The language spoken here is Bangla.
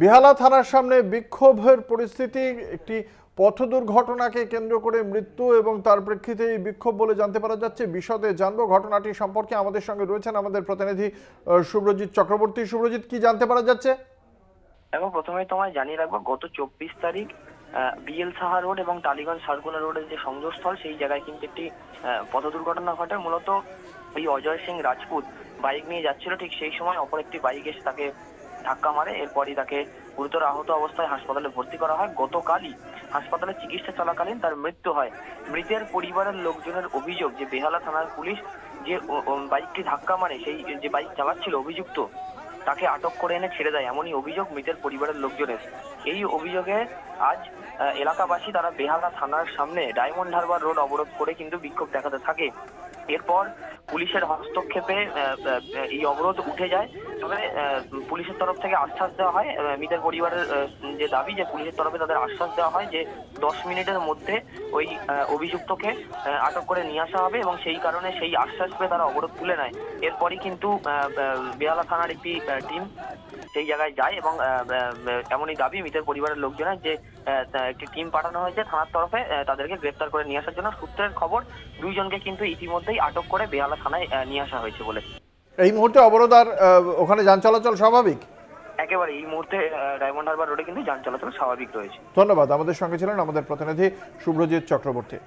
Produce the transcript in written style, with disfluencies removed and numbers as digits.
বেহালা থানার সামনে বিক্ষোভের পরিস্থিতি, একটি পথ দুর্ঘটনাকে কেন্দ্র করে মৃত্যু এবং তার প্রেক্ষিতে এই বিক্ষোভ বলে জানতে পারা যাচ্ছে। বিশদে জানবো ঘটনাটি সম্পর্কে। আমাদের সঙ্গে রয়েছেন আমাদের প্রতিনিধি শুভ্রজিৎ চক্রবর্তী। শুভ্রজিৎ, কি জানতে পারা যাচ্ছে? এবং প্রথমে তোমায় জানিয়ে রাখবো, গত 24 তারিখ বিএল সাহা রোড এবং টালিগঞ্জ সার্কুলার রোডের যে সংযোগস্থল, সেই জায়গায় কিন্তু একটি পথ দুর্ঘটনা ঘটে। মূলত এই অজয় সিং রাজপুত বাইক নিয়ে যাচ্ছিল, ঠিক সেই সময় অপর একটি বাইক এসে তাকে ধাক্কা মারে। এরপরই তাকে গুরুতর আহত অবস্থায় হাসপাতালে ভর্তি করা হয়। গতকালই হাসপাতালে চিকিৎসা চলাকালীন তার মৃত্যু হয়। মৃতের পরিবারের লোকজনের অভিযোগ যে বেহালা থানার পুলিশ যে বাইকটি ধাক্কা মারে, সেই যে বাইক চালাচ্ছিল অভিযুক্ত, তাকে আটক করে এনে ছেড়ে দেয়, এমনই অভিযোগ মৃতের পরিবারের লোকজনের। এই অভিযোগে আজ এলাকাবাসী তারা বেহালা থানার সামনে ডায়মন্ড হারবার রোড অবরোধ করে কিন্তু বিক্ষোভ দেখাতে থাকে। এরপর পুলিশের হস্তক্ষেপে এই অবরোধ উঠে যায়। তবে পুলিশের তরফ থেকে আশ্বাস দেওয়া হয়, মৃতের পরিবারের যে দাবি, যে পুলিশের তরফে তাদের আশ্বাস দেওয়া হয় যে 10 মিনিটের মধ্যে ওই অভিযুক্তকে আটক করে নিয়ে আসা হবে, এবং সেই কারণে সেই আশ্বাস পেয়ে তারা অবরোধ তুলে নেয়। এরপরই কিন্তু বেহালা থানার একটি টিম সেই জায়গায় যায় এবং এমনই দাবি মৃতের পরিবারের লোকজনের যে একটি টিম পাঠানো হয়েছে থানার তরফে তাদেরকে গ্রেপ্তার করে নিয়ে আসার জন্য। সূত্রের খবর, দুইজনকে কিন্তু ইতিমধ্যেই আটক করে বেহালা থানায় নিয়ে আসা হয়েছে বলে। এই মুহূর্তে অবরোধ আর ওখানে যান চলাচল স্বাভাবিক? একেবারে এই মুহূর্তে ডায়মন্ড হারবার রোডে কিন্তু যান চলাচল স্বাভাবিক রয়েছে। ধন্যবাদ। আমাদের সঙ্গে ছিলেন আমাদের প্রতিনিধি শুভ্রজিৎ চক্রবর্তী।